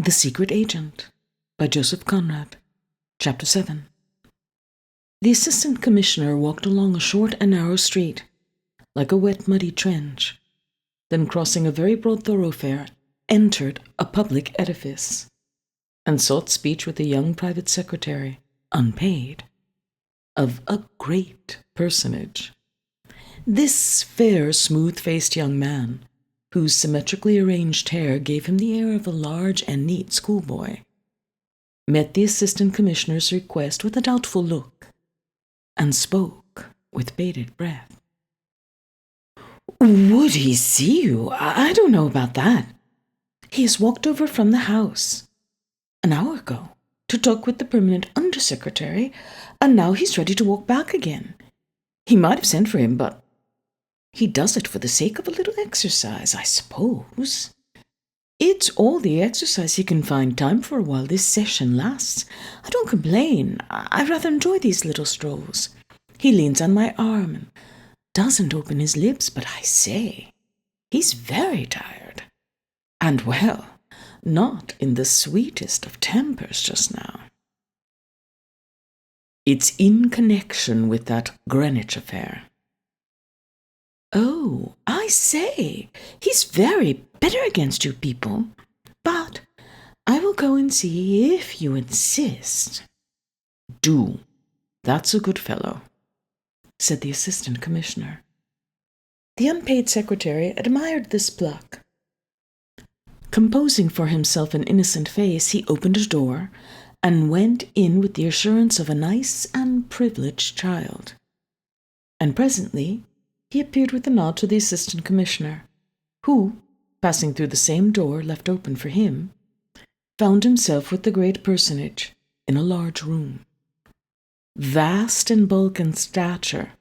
The Secret Agent by Joseph Conrad. Chapter 7. The assistant commissioner walked along a short and narrow street, like a wet, muddy trench, then crossing a very broad thoroughfare, entered a public edifice, and sought speech with a young private secretary, unpaid, of a great personage. This fair, smooth-faced young man, whose symmetrically arranged hair gave him the air of a large and neat schoolboy, met the assistant commissioner's request with a doubtful look, and spoke with bated breath. "Would he see you? I don't know about that. He has walked over from the house an hour ago to talk with the permanent undersecretary, and now he's ready to walk back again. He might have sent for him, but he does it for the sake of a little exercise, I suppose. It's all the exercise he can find time for while this session lasts. I don't complain. I rather enjoy these little strolls. He leans on my arm and doesn't open his lips, but I say, he's very tired. And, well, not in the sweetest of tempers just now. It's in connection with that Greenwich affair." "Oh, I say, he's very bitter against you people. But I will go and see if you insist." "Do. That's a good fellow," said the assistant commissioner. The unpaid secretary admired this pluck. Composing for himself an innocent face, he opened a door and went in with the assurance of a nice and privileged child. And presently he appeared with a nod to the assistant commissioner, who, passing through the same door left open for him, found himself with the great personage in a large room. Vast in bulk and stature,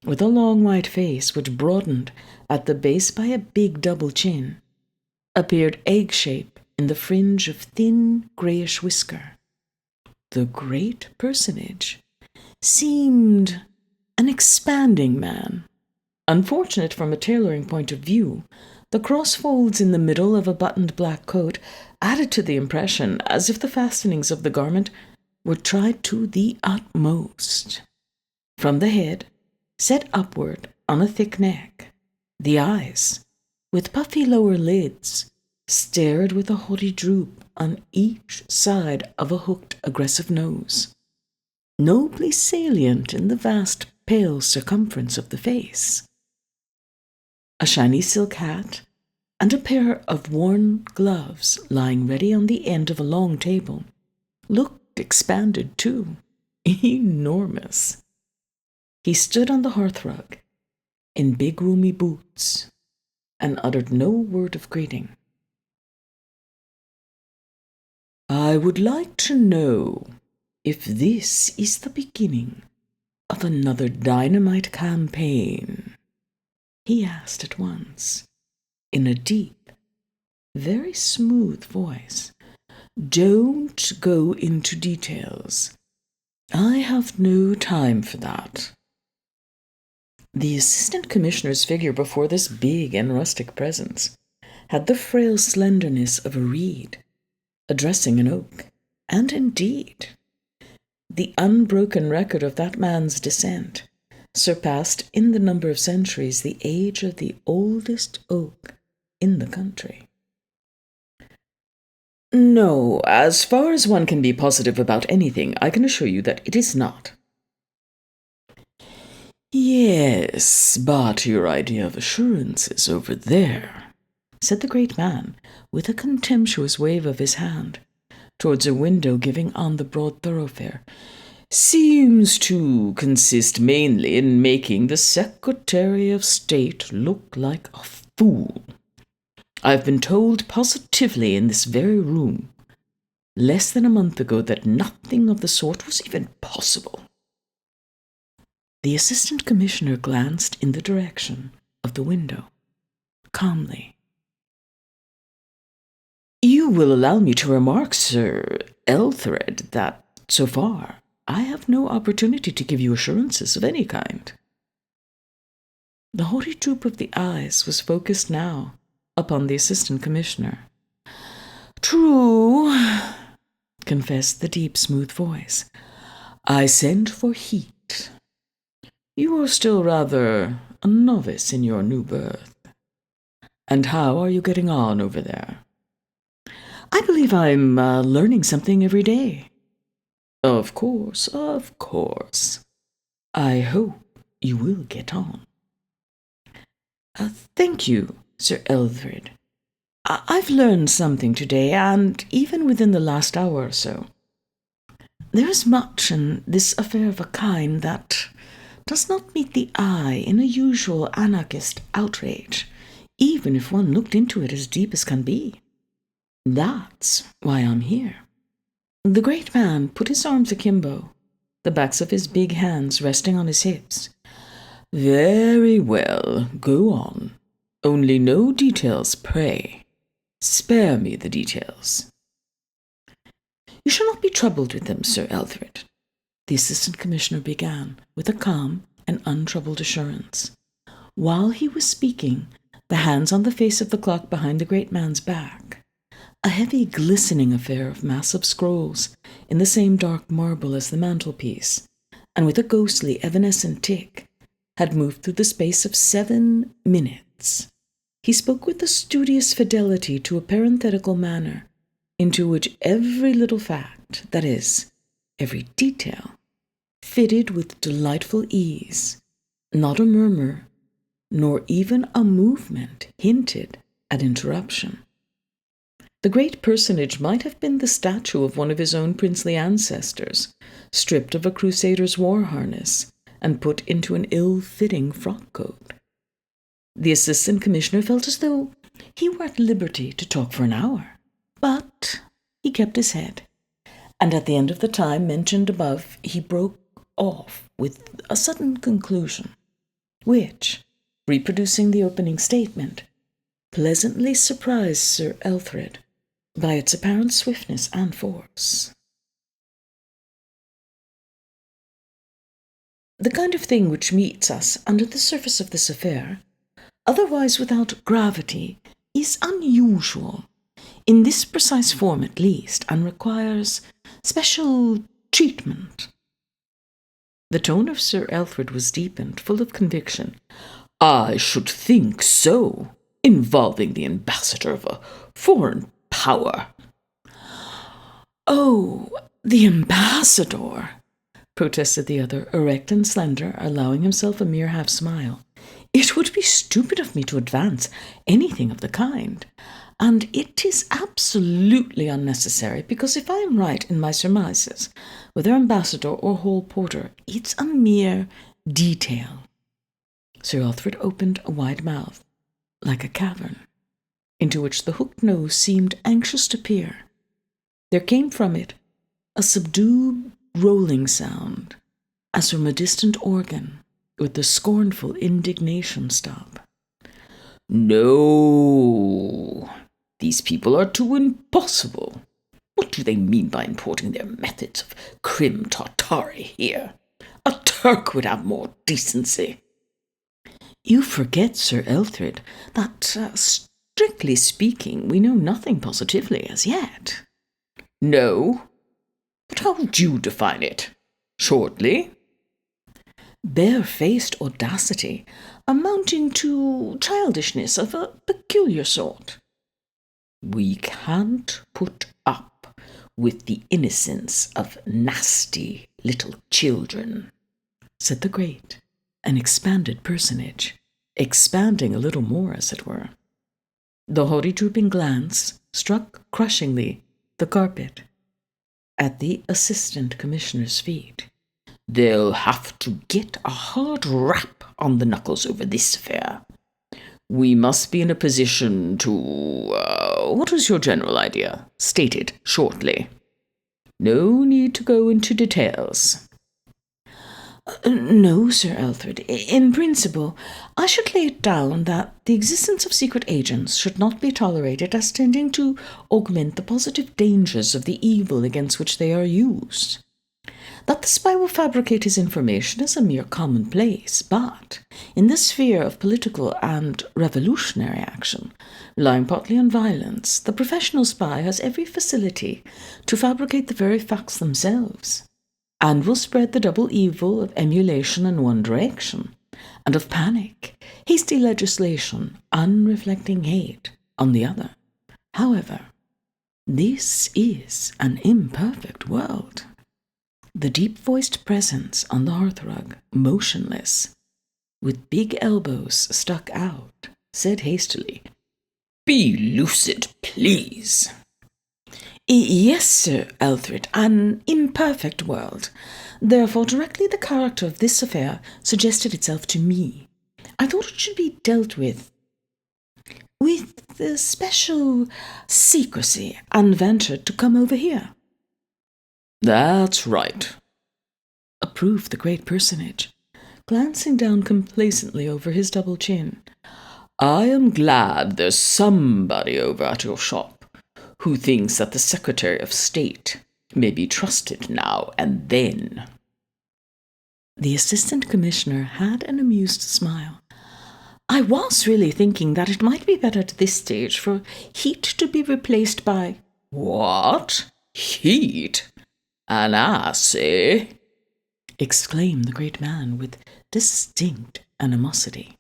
with a long white face which broadened at the base by a big double chin, appeared egg-shape in the fringe of thin greyish whisker. The great personage seemed an expanding man. Unfortunate from a tailoring point of view, the cross-folds in the middle of a buttoned black coat added to the impression as if the fastenings of the garment were tried to the utmost. From the head, set upward on a thick neck, the eyes, with puffy lower lids, stared with a haughty droop on each side of a hooked, aggressive nose, nobly salient in the vast, pale circumference of the face. A shiny silk hat and a pair of worn gloves lying ready on the end of a long table looked expanded too, enormous. He stood on the hearthrug in big roomy boots and uttered no word of greeting. "I would like to know if this is the beginning of another dynamite campaign," he asked at once, in a deep, very smooth voice. "Don't go into details. I have no time for that." The assistant commissioner's figure before this big and rustic presence had the frail slenderness of a reed, addressing an oak, and indeed, the unbroken record of that man's descent surpassed in the number of centuries the age of the oldest oak in the country. "No, as far as one can be positive about anything, I can assure you that it is not." "Yes, but your idea of assurance is over there," said the great man, with a contemptuous wave of his hand towards a window giving on the broad thoroughfare, "seems to consist mainly in making the Secretary of State look like a fool. I've been told positively in this very room, less than a month ago, that nothing of the sort was even possible." The assistant commissioner glanced in the direction of the window, calmly. "You will allow me to remark, Sir Elthred, that, so far, I have no opportunity to give you assurances of any kind." The haughty droop of the eyes was focused now upon the assistant commissioner. "True, confessed the deep, smooth voice. "I sent for heat. You are still rather a novice in your new berth. And how are you getting on over there?" "I believe I'm learning something every day." Of course, of course. I hope you will get on." Thank you, Sir Elfred. I've learned something today, and even within the last hour or so. There is much in this affair of a kind that does not meet the eye in a usual anarchist outrage, even if one looked into it as deep as can be. That's why I'm here." The great man put his arms akimbo, the backs of his big hands resting on his hips. "Very well, go on. Only no details, pray. Spare me the details." "You shall not be troubled with them, Sir Alfred," the Assistant Commissioner began, with a calm and untroubled assurance. While he was speaking, the hands on the face of the clock behind the great man's back, a heavy glistening affair of massive scrolls in the same dark marble as the mantelpiece, and with a ghostly evanescent tick, had moved through the space of 7 minutes. He spoke with a studious fidelity to a parenthetical manner, into which every little fact, that is, every detail, fitted with delightful ease. Not a murmur, nor even a movement hinted at interruption. The great personage might have been the statue of one of his own princely ancestors, stripped of a crusader's war harness and put into an ill-fitting frock-coat. The Assistant Commissioner felt as though he were at liberty to talk for an hour, but he kept his head, and at the end of the time mentioned above he broke off with a sudden conclusion, which, reproducing the opening statement, pleasantly surprised Sir Alfred by its apparent swiftness and force. The kind of thing which meets us under the surface of this affair, otherwise without gravity, is unusual, in this precise form at least, and requires special treatment. The tone of Sir Alfred was deep and full of conviction. "I should think so, involving the ambassador of a foreign power." "Oh, the ambassador," protested the other, erect and slender, allowing himself a mere half-smile. "It would be stupid of me to advance anything of the kind, and it is absolutely unnecessary, because if I am right in my surmises, whether ambassador or hall porter, it's a mere detail." Sir Alfred opened a wide mouth, like a cavern, into which the hooked nose seemed anxious to peer. There came from it a subdued rolling sound, as from a distant organ, with the scornful indignation stop. "No, these people are too impossible. What do they mean by importing their methods of Crim Tartary here? A Turk would have more decency." "You forget, Sir Alfred, that, strictly speaking, we know nothing positively as yet." "No? But how would you define it? Shortly?" "Bare-faced audacity, amounting to childishness of a peculiar sort." "We can't put up with the innocence of nasty little children," said the great and expanded personage, expanding a little more, as it were. The haughty drooping glance struck crushingly the carpet at the Assistant Commissioner's feet. "They'll have to get a hard rap on the knuckles over this affair. We must be in a position to... what is your general idea? State it shortly. No need to go into details." "No, Sir Alfred. In principle, I should lay it down that the existence of secret agents should not be tolerated as tending to augment the positive dangers of the evil against which they are used. That the spy will fabricate his information is a mere commonplace, but in the sphere of political and revolutionary action, relying partly on violence, the professional spy has every facility to fabricate the very facts themselves, and will spread the double evil of emulation in one direction, and of panic, hasty legislation, unreflecting hate on the other. However, this is an imperfect world. The deep-voiced presence on the hearthrug, motionless, with big elbows stuck out, said hastily, "Be lucid, please." "Yes, Sir Alfred, an imperfect world. Therefore, directly the character of this affair suggested itself to me, I thought it should be dealt with special secrecy, and ventured to come over here." "That's right," approved the great personage, glancing down complacently over his double chin. "I am glad there's somebody over at your shop who thinks that the Secretary of State may be trusted now and then." The Assistant Commissioner had an amused smile. "I was really thinking that it might be better at this stage for heat to be replaced by—" "What? Heat? An ass, eh?" exclaimed the great man with distinct animosity.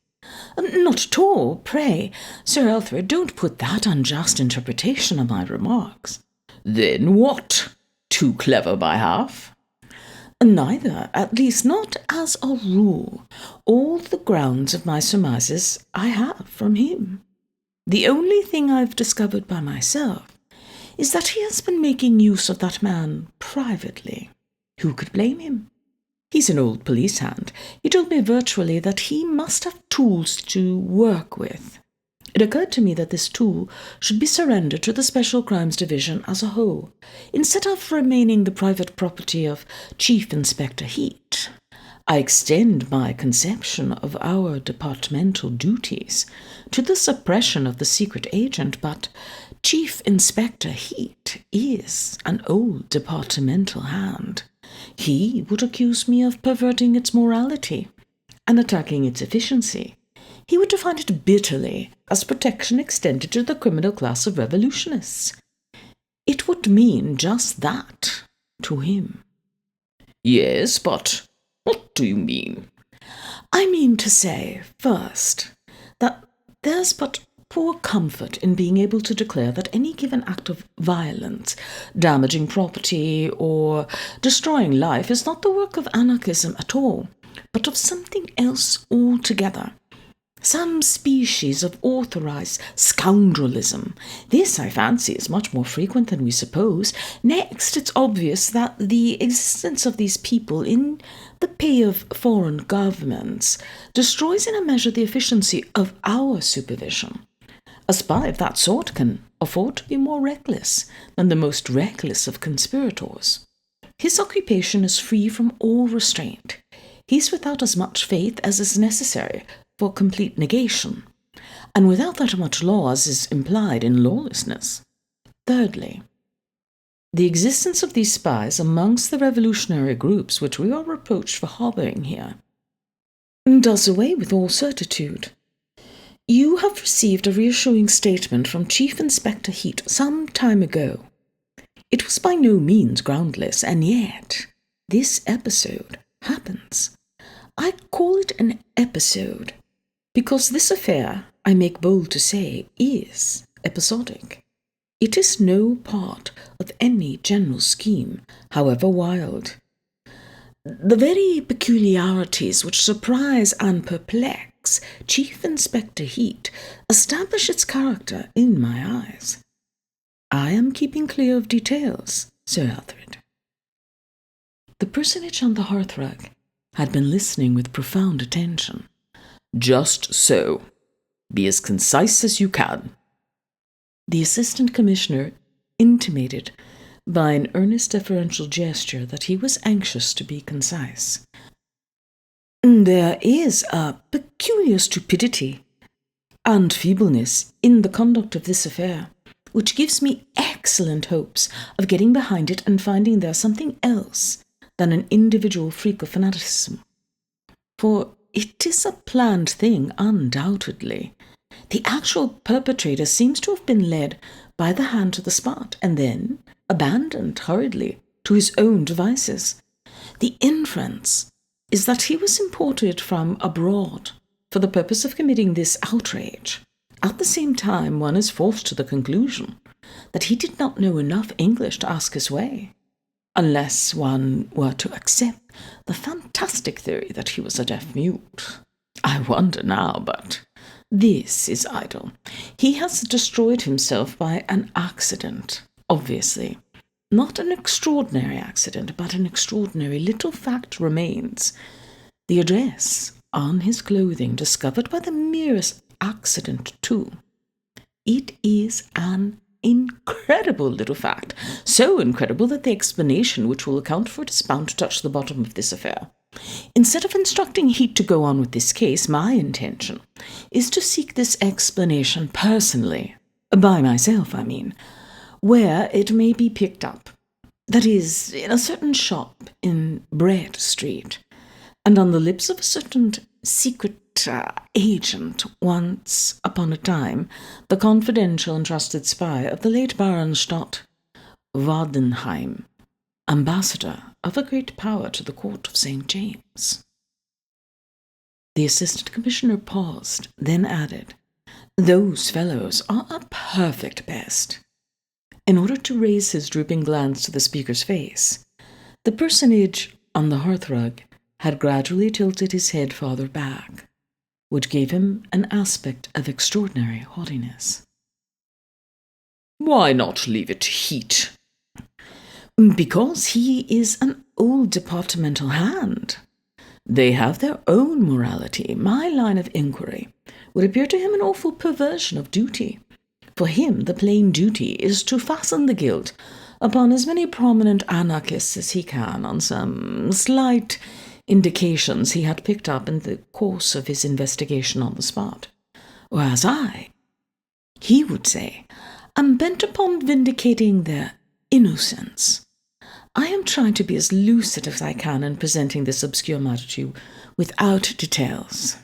"Not at all. Pray, Sir Alfred, don't put that unjust interpretation of my remarks." "Then what? Too clever by half?" "Neither, at least not as a rule. All the grounds of my surmises I have from him. The only thing I've discovered by myself is that he has been making use of that man privately. Who could blame him? He's an old police hand. He told me virtually that he must have tools to work with. It occurred to me that this tool should be surrendered to the Special Crimes Division as a whole, instead of remaining the private property of Chief Inspector Heat. I extend my conception of our departmental duties to the suppression of the secret agent, but Chief Inspector Heat is an old departmental hand. He would accuse me of perverting its morality and attacking its efficiency. He would define it bitterly as protection extended to the criminal class of revolutionists. It would mean just that to him." "Yes, but what do you mean?" "I mean to say, first, that there's but poor comfort in being able to declare that any given act of violence, damaging property, or destroying life is not the work of anarchism at all, but of something else altogether. Some species of authorized scoundrelism. This, I fancy, is much more frequent than we suppose. Next, it's obvious that the existence of these people in the pay of foreign governments destroys in a measure the efficiency of our supervision. A spy of that sort can afford to be more reckless than the most reckless of conspirators. His occupation is free from all restraint. He's without as much faith as is necessary for complete negation, and without that much law as is implied in lawlessness. Thirdly, the existence of these spies amongst the revolutionary groups which we are reproached for harbouring here does away with all certitude. You have received a reassuring statement from Chief Inspector Heat some time ago. It was by no means groundless, and yet this episode happens. I call it an episode because this affair, I make bold to say, is episodic. It is no part of any general scheme, however wild. The very peculiarities which surprise and perplex Chief Inspector Heat establish its character in my eyes. I am keeping clear of details, Sir Alfred." The personage on the hearthrug had been listening with profound attention. "Just so. Be as concise as you can." The Assistant Commissioner intimated by an earnest deferential gesture that he was anxious to be concise. "There is a peculiar stupidity and feebleness in the conduct of this affair, which gives me excellent hopes of getting behind it and finding there something else than an individual freak of fanaticism. For it is a planned thing, undoubtedly. The actual perpetrator seems to have been led by the hand to the spot and then abandoned hurriedly to his own devices. The inference is that he was imported from abroad for the purpose of committing this outrage. At the same time, one is forced to the conclusion that he did not know enough English to ask his way, unless one were to accept the fantastic theory that he was a deaf mute. I wonder now, but this is idle. He has destroyed himself by an accident, obviously. Not an extraordinary accident, but an extraordinary little fact remains. The address on his clothing, discovered by the merest accident, too. It is an incredible little fact, so incredible that the explanation which will account for it is bound to touch the bottom of this affair. Instead of instructing Heat to go on with this case, my intention is to seek this explanation personally, by myself, I mean, where it may be picked up. That is, in a certain shop in Brett Street, and on the lips of a certain secret agent, once upon a time the confidential and trusted spy of the late Baron Stott Wadenheim, ambassador of a great power to the court of St. James. The assistant commissioner paused, then added, "Those fellows are a perfect pest." In order to raise his drooping glance to the speaker's face, the personage on the hearthrug had gradually tilted his head farther back, which gave him an aspect of extraordinary haughtiness. "Why not leave it to Heat?" "Because he is an old departmental hand. They have their own morality. My line of inquiry would appear to him an awful perversion of duty. For him, the plain duty is to fasten the guilt upon as many prominent anarchists as he can on some slight indications he had picked up in the course of his investigation on the spot. Whereas he would say, am bent upon vindicating their innocence. I am trying to be as lucid as I can in presenting this obscure matter to you without details."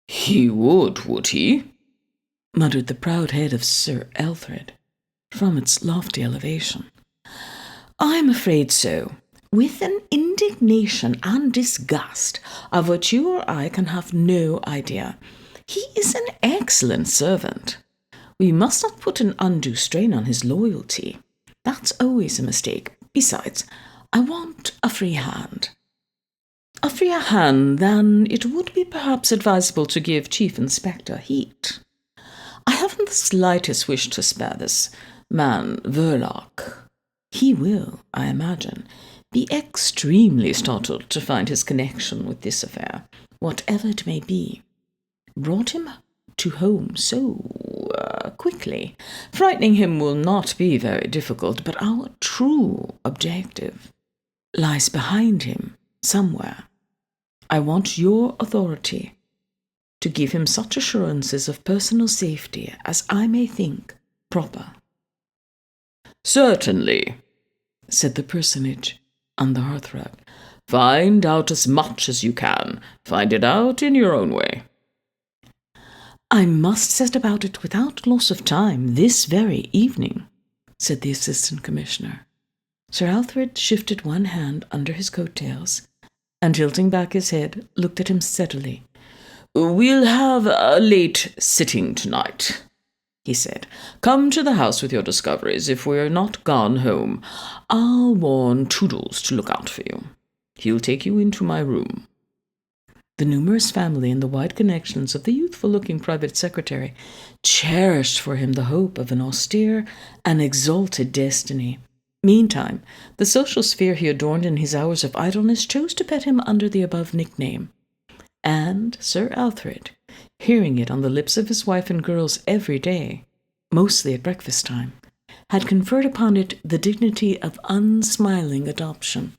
"He would he?" muttered the proud head of Sir Alfred from its lofty elevation. "I am afraid so, with an indignation and disgust of which you or I can have no idea. He is an excellent servant. We must not put an undue strain on his loyalty. That's always a mistake. Besides, I want a free hand." "A freer hand than it would be perhaps advisable to give Chief Inspector Heat. I haven't the slightest wish to spare this man Verloc. He will, I imagine, be extremely startled to find his connection with this affair, whatever it may be, brought him to home so quickly. Frightening him will not be very difficult, but our true objective lies behind him somewhere. I want your authority to give him such assurances of personal safety as I may think proper." "Certainly," said the personage on the hearthrug. "Find out as much as you can. Find it out in your own way." "I must set about it without loss of time this very evening," said the assistant commissioner. Sir Alfred shifted one hand under his coat-tails, and tilting back his head, looked at him steadily. "We'll have a late sitting tonight," he said. "Come to the house with your discoveries if we're not gone home. I'll warn Toodles to look out for you. He'll take you into my room." The numerous family and the wide connections of the youthful-looking private secretary cherished for him the hope of an austere and exalted destiny. Meantime, the social sphere he adorned in his hours of idleness chose to pet him under the above nickname. And Sir Alfred, hearing it on the lips of his wife and girls every day, mostly at breakfast time, had conferred upon it the dignity of unsmiling adoption.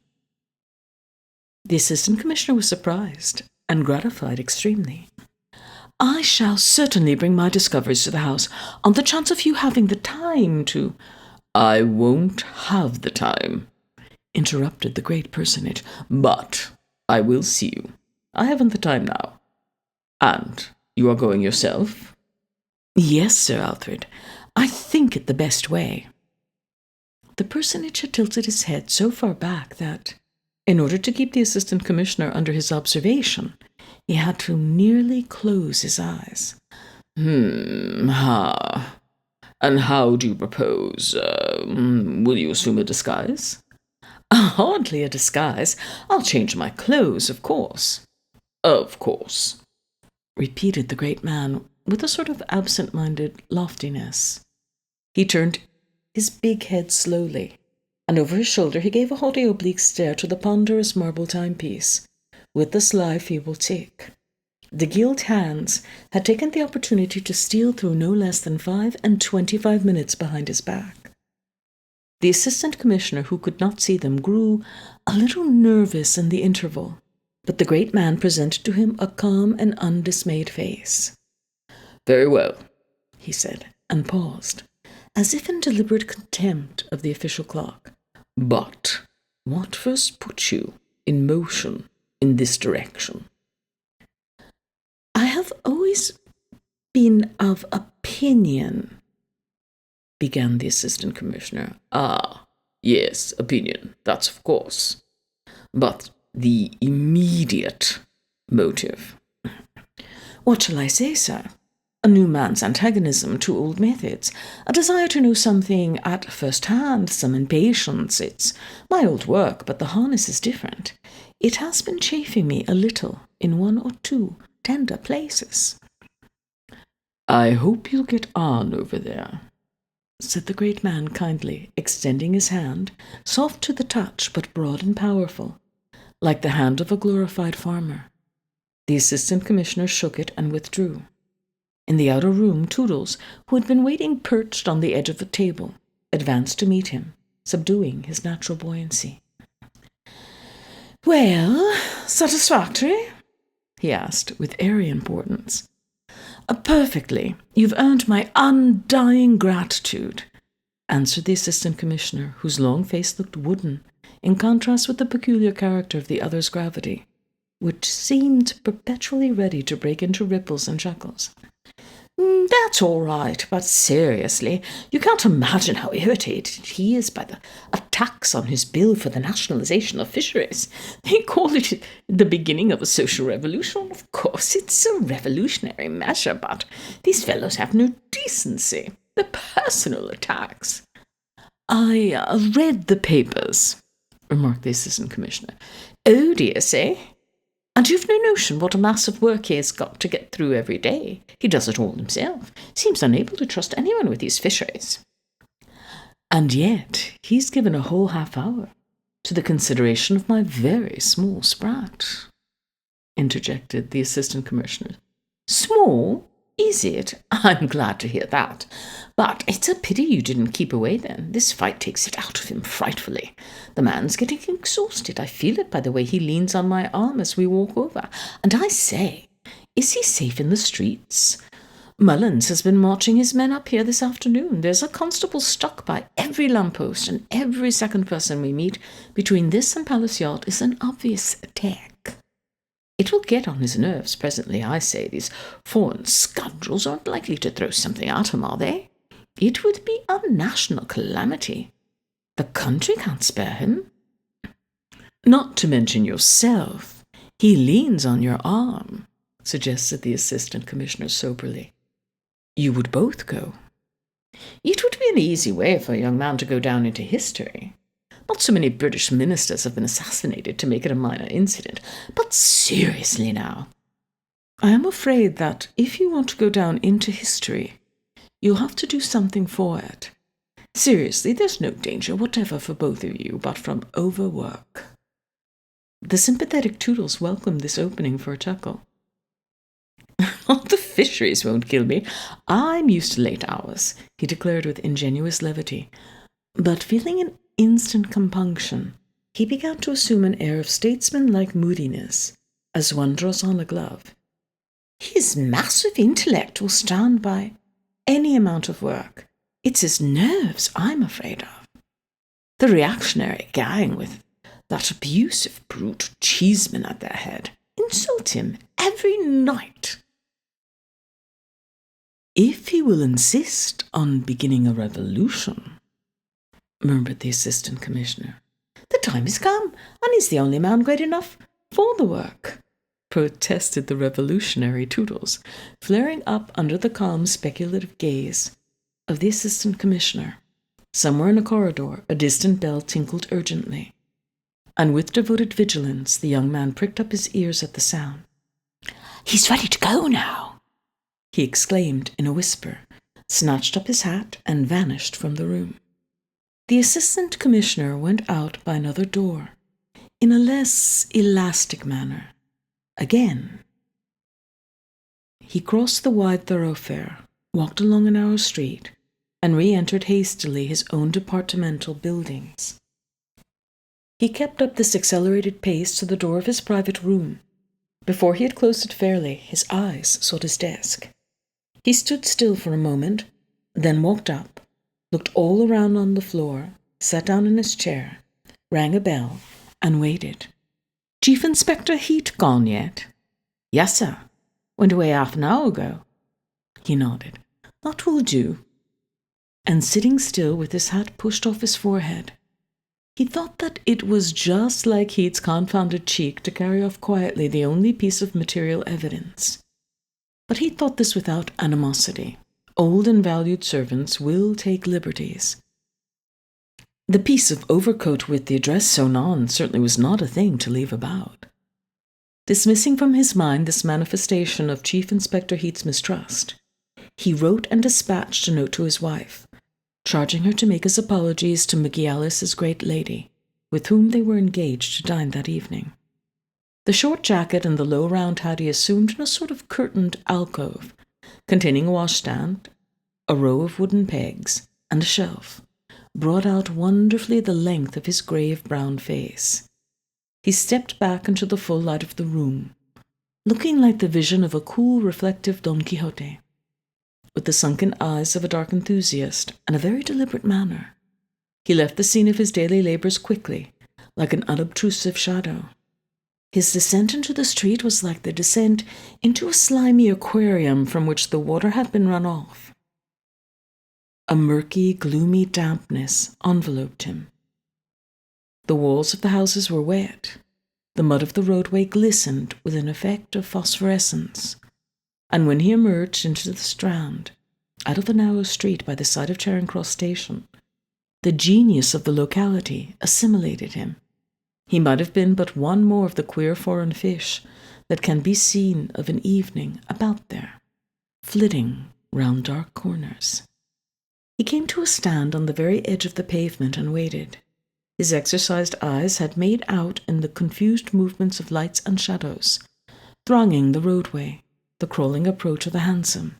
The assistant commissioner was surprised and gratified extremely. "I shall certainly bring my discoveries to the house on the chance of you having the time to—" "I won't have the time," interrupted the great personage. "But I will see you. I haven't the time now. And you are going yourself?" "Yes, Sir Alfred. I think it the best way." The personage had tilted his head so far back that, in order to keep the assistant commissioner under his observation, he had to nearly close his eyes. Ha. And how do you propose? Will you assume a disguise?" "Hardly a disguise. I'll change my clothes, of course." "Of course," repeated the great man with a sort of absent-minded loftiness. He turned his big head slowly, and over his shoulder he gave a haughty oblique stare to the ponderous marble timepiece, with the sly feeble tick. The gilt hands had taken the opportunity to steal through no less than 25 minutes behind his back. The assistant commissioner, who could not see them, grew a little nervous in the interval, but the great man presented to him a calm and undismayed face. "Very well," he said, and paused, as if in deliberate contempt of the official clock. "But what first put you in motion in this direction?" "I have always been of opinion," began the assistant commissioner. "Ah, yes, opinion, that's of course. But the immediate motive?" "What shall I say, sir? A new man's antagonism to old methods, a desire to know something at first hand, some impatience. It's my old work, but the harness is different. It has been chafing me a little in one or two tender places." "I hope you'll get on over there," said the great man kindly, extending his hand, soft to the touch but broad and powerful, like the hand of a glorified farmer. The assistant commissioner shook it and withdrew. In the outer room, Toodles, who had been waiting perched on the edge of the table, advanced to meet him, subduing his natural buoyancy. "Well, satisfactory?" he asked, with airy importance. "Perfectly. You've earned my undying gratitude," answered the assistant commissioner, whose long face looked wooden, in contrast with the peculiar character of the other's gravity, which seemed perpetually ready to break into ripples and chuckles. "That's all right, but seriously, you can't imagine how irritated he is by the attacks on his bill for the nationalization of fisheries. They call it the beginning of a social revolution. Of course, it's a revolutionary measure, but these fellows have no decency. The personal attacks." "I read the papers," remarked the assistant commissioner. "Oh, do you say? And you've no notion what a mass of work he has got to get through every day. He does it all himself. Seems unable to trust anyone with these fisheries." "And yet he's given a whole half-hour to the consideration of my very small sprat," interjected the assistant commissioner. "Small? Is it? I'm glad to hear that. But it's a pity you didn't keep away then. This fight takes it out of him frightfully. The man's getting exhausted. I feel it by the way he leans on my arm as we walk over. And I say, is he safe in the streets? Mullins has been marching his men up here this afternoon. There's a constable stuck by every lamppost, and every second person we meet between this and Palace Yard is an obvious attack. It will get on his nerves presently, I say. These foreign scoundrels aren't likely to throw something at him, are they? It would be a national calamity. The country can't spare him. Not to mention yourself. He leans on your arm," suggested the assistant commissioner soberly. "You would both go." "It would be an easy way for a young man to go down into history. Not so many British ministers have been assassinated to make it a minor incident. But seriously now, I am afraid that if you want to go down into history, you'll have to do something for it. Seriously, there's no danger whatever for both of you but from overwork." The sympathetic Toodles welcomed this opening for a chuckle. "The fisheries won't kill me. I'm used to late hours," he declared with ingenuous levity. But feeling an instant compunction, he began to assume an air of statesman-like moodiness, as one draws on a glove. "His massive intellect will stand by any amount of work. It's his nerves I'm afraid of. The reactionary gang with that abusive brute Cheeseman at their head. Insult him every night. If he will insist on beginning a revolution, murmured the Assistant Commissioner, the time is come, and he's the only man great enough for the work, protested the revolutionary Toodles, flaring up under the calm, speculative gaze of the Assistant Commissioner. Somewhere in a corridor, a distant bell tinkled urgently, and with devoted vigilance the young man pricked up his ears at the sound. "He's ready to go now," he exclaimed in a whisper, snatched up his hat, and vanished from the room. The Assistant Commissioner went out by another door, in a less elastic manner. Again, he crossed the wide thoroughfare, walked along a narrow street, and re-entered hastily his own departmental buildings. He kept up this accelerated pace to the door of his private room. Before he had closed it fairly, his eyes sought his desk. He stood still for a moment, then walked up, looked all around on the floor, sat down in his chair, rang a bell, and waited. "Chief Inspector Heat gone yet?" "Yes, sir. Went away half an hour ago." He nodded. "That will do." And sitting still with his hat pushed off his forehead, he thought that it was just like Heat's confounded cheek to carry off quietly the only piece of material evidence. But he thought this without animosity. Old and valued servants will take liberties. The piece of overcoat with the address sewn on certainly was not a thing to leave about. Dismissing from his mind this manifestation of Chief Inspector Heat's mistrust, he wrote and dispatched a note to his wife, charging her to make his apologies to McGeallis's great lady, with whom they were engaged to dine that evening. The short jacket and the low round hat he assumed in a sort of curtained alcove, containing a washstand, a row of wooden pegs, and a shelf, brought out wonderfully the length of his grave brown face. He stepped back into the full light of the room, looking like the vision of a cool, reflective Don Quixote, with the sunken eyes of a dark enthusiast and a very deliberate manner. He left the scene of his daily labors quickly, like an unobtrusive shadow. His descent into the street was like the descent into a slimy aquarium from which the water had been run off. A murky, gloomy dampness enveloped him. The walls of the houses were wet. The mud of the roadway glistened with an effect of phosphorescence. And when he emerged into the Strand, out of the narrow street by the side of Charing Cross Station, the genius of the locality assimilated him. He might have been but one more of the queer foreign fish that can be seen of an evening about there, flitting round dark corners. He came to a stand on the very edge of the pavement and waited. His exercised eyes had made out in the confused movements of lights and shadows, thronging the roadway, the crawling approach of the hansom.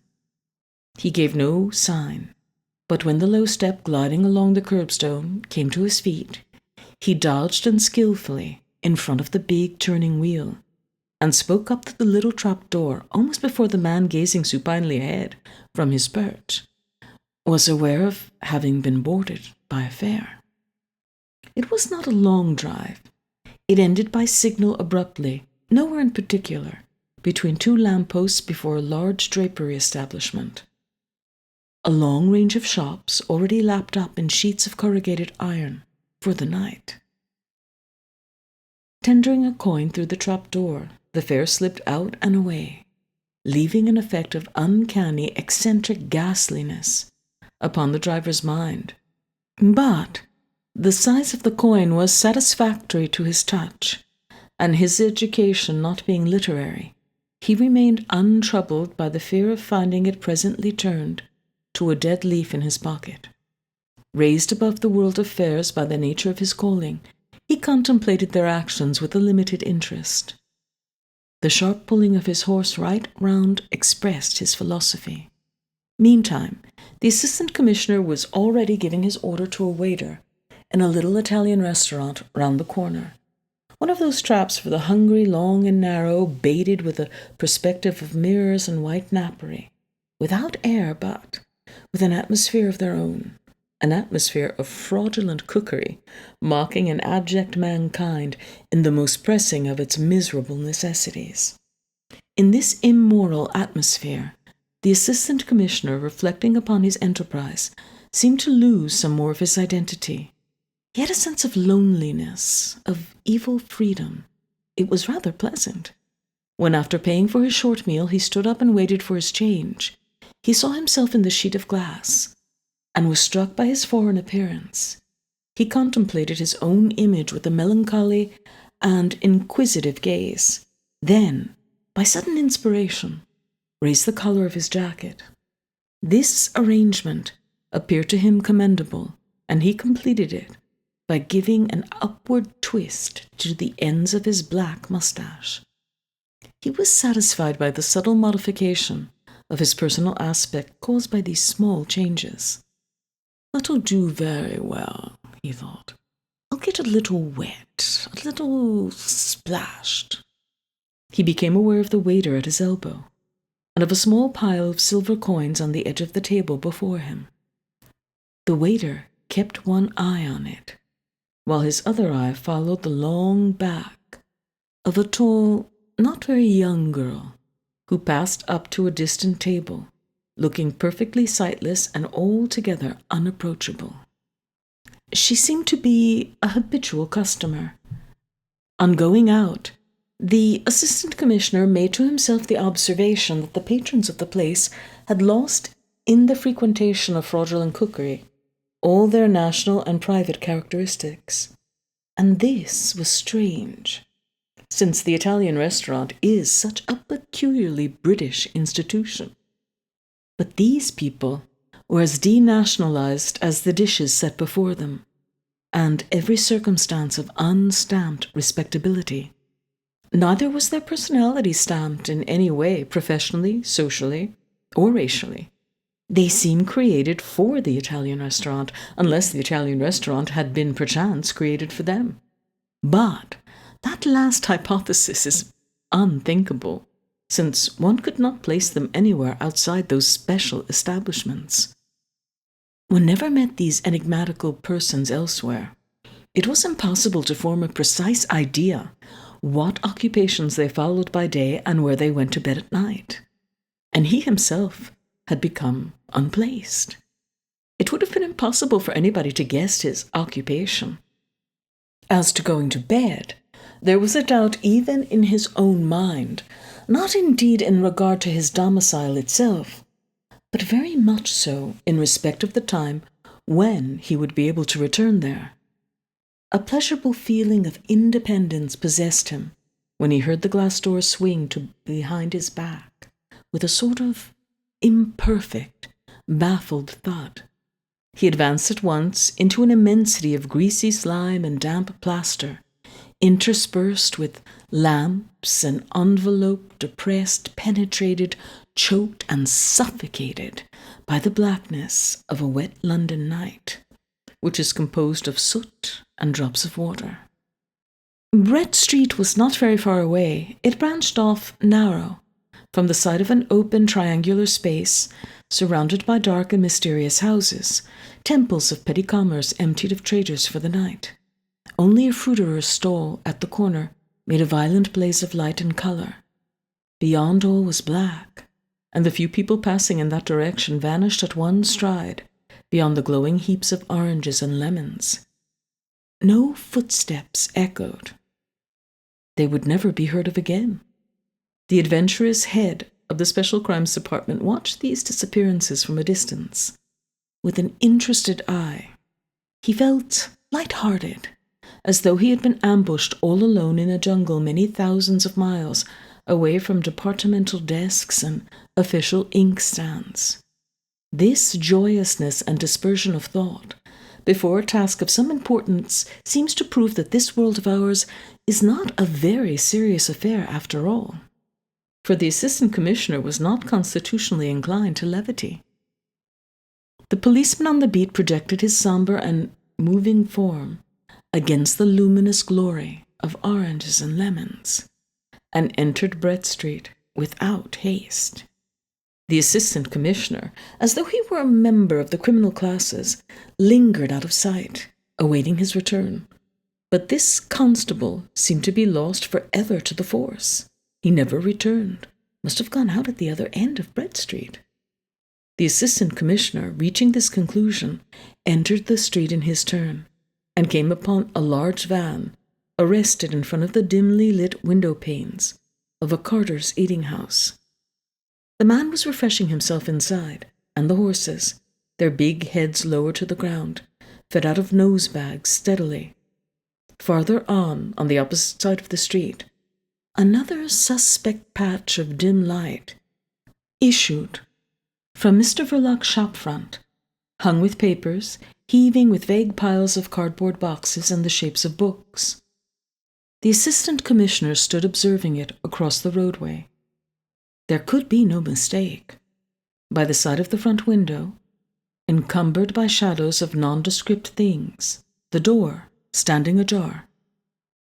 He gave no sign, but when the low step gliding along the curbstone came to his feet, he dodged unskillfully in front of the big turning wheel, and spoke up to the little trap door almost before the man gazing supinely ahead from his perch was aware of having been boarded by a fare. It was not a long drive. It ended by signal abruptly, nowhere in particular, between two lampposts before a large drapery establishment. A long range of shops already lapped up in sheets of corrugated iron for the night. Tendering a coin through the trap door, the fare slipped out and away, leaving an effect of uncanny, eccentric ghastliness upon the driver's mind. But the size of the coin was satisfactory to his touch, and his education not being literary, he remained untroubled by the fear of finding it presently turned to a dead leaf in his pocket. Raised above the world of fares by the nature of his calling, he contemplated their actions with a limited interest. The sharp pulling of his horse right round expressed his philosophy. Meantime, the Assistant Commissioner was already giving his order to a waiter in a little Italian restaurant round the corner, one of those traps for the hungry, long and narrow, baited with a perspective of mirrors and white napery, without air but with an atmosphere of their own, an atmosphere of fraudulent cookery, mocking an abject mankind in the most pressing of its miserable necessities. In this immoral atmosphere, the assistant commissioner, reflecting upon his enterprise, seemed to lose some more of his identity. He had a sense of loneliness, of evil freedom. It was rather pleasant. When, after paying for his short meal, he stood up and waited for his change, he saw himself in the sheet of glass, and was struck by his foreign appearance. He contemplated his own image with a melancholy and inquisitive gaze. Then, by sudden inspiration, raised the collar of his jacket. This arrangement appeared to him commendable, and he completed it by giving an upward twist to the ends of his black mustache. He was satisfied by the subtle modification of his personal aspect caused by these small changes. "That'll do very well," he thought. "I'll get a little wet, a little splashed." He became aware of the waiter at his elbow, and of a small pile of silver coins on the edge of the table before him. The waiter kept one eye on it, while his other eye followed the long back of a tall, not very young girl, who passed up to a distant table, looking perfectly sightless and altogether unapproachable. She seemed to be a habitual customer. On going out, the assistant commissioner made to himself the observation that the patrons of the place had lost, in the frequentation of fraudulent cookery, all their national and private characteristics. And this was strange, since the Italian restaurant is such a peculiarly British institution. But these people were as denationalized as the dishes set before them, and every circumstance of unstamped respectability. Neither was their personality stamped in any way, professionally, socially, or racially. They seemed created for the Italian restaurant, unless the Italian restaurant had been perchance created for them. But that last hypothesis is unthinkable, since one could not place them anywhere outside those special establishments. One never met these enigmatical persons elsewhere. It was impossible to form a precise idea what occupations they followed by day and where they went to bed at night. And he himself had become unplaced. It would have been impossible for anybody to guess his occupation. As to going to bed, there was a doubt even in his own mind, not indeed in regard to his domicile itself, but very much so in respect of the time when he would be able to return there. A pleasurable feeling of independence possessed him when he heard the glass door swing to behind his back with a sort of imperfect, baffled thud. He advanced at once into an immensity of greasy slime and damp plaster, interspersed with lamps and enveloped, oppressed, penetrated, choked, and suffocated by the blackness of a wet London night, which is composed of soot and drops of water. Brett Street was not very far away. It branched off narrow from the side of an open triangular space surrounded by dark and mysterious houses, temples of petty commerce emptied of traders for the night. Only a fruiterer's stall at the corner made a violent blaze of light and color. Beyond all was black, and the few people passing in that direction vanished at one stride beyond the glowing heaps of oranges and lemons. No footsteps echoed. They would never be heard of again. The adventurous head of the Special Crimes Department watched these disappearances from a distance. With an interested eye, he felt light-hearted, as though he had been ambushed all alone in a jungle many thousands of miles away from departmental desks and official inkstands. This joyousness and dispersion of thought before a task of some importance seems to prove that this world of ours is not a very serious affair after all. For the assistant commissioner was not constitutionally inclined to levity. The policeman on the beat projected his somber and moving form against the luminous glory of oranges and lemons, and entered Brett Street without haste. The assistant commissioner, as though he were a member of the criminal classes, lingered out of sight, awaiting his return. But this constable seemed to be lost forever to the force. He never returned, must have gone out at the other end of Brett Street. The assistant commissioner, reaching this conclusion, entered the street in his turn, and came upon a large van, arrested in front of the dimly lit window panes of a carter's eating house. The man was refreshing himself inside, and the horses, their big heads lowered to the ground, fed out of nose bags steadily. Farther on the opposite side of the street, another suspect patch of dim light issued from Mr. Verloc's shop front, hung with papers, heaving with vague piles of cardboard boxes in the shapes of books. The assistant commissioner stood observing it across the roadway. There could be no mistake. By the side of the front window, encumbered by shadows of nondescript things, the door, standing ajar,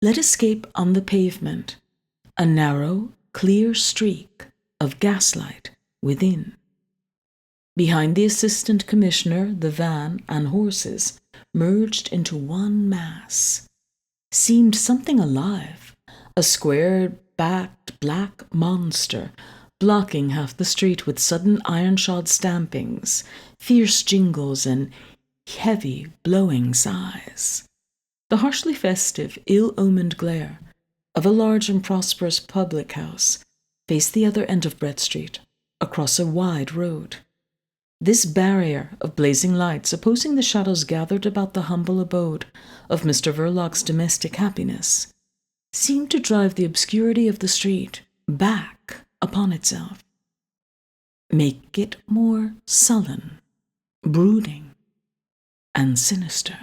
let escape on the pavement a narrow, clear streak of gaslight within. Behind the assistant commissioner, the van and horses merged into one mass. Seemed something alive, a square-backed black monster blocking half the street with sudden iron-shod stampings, fierce jingles, and heavy, blowing sighs. The harshly festive, ill-omened glare of a large and prosperous public house faced the other end of Brett Street, across a wide road. This barrier of blazing lights opposing the shadows gathered about the humble abode of Mr. Verloc's domestic happiness seemed to drive the obscurity of the street back upon itself, make it more sullen, brooding, and sinister.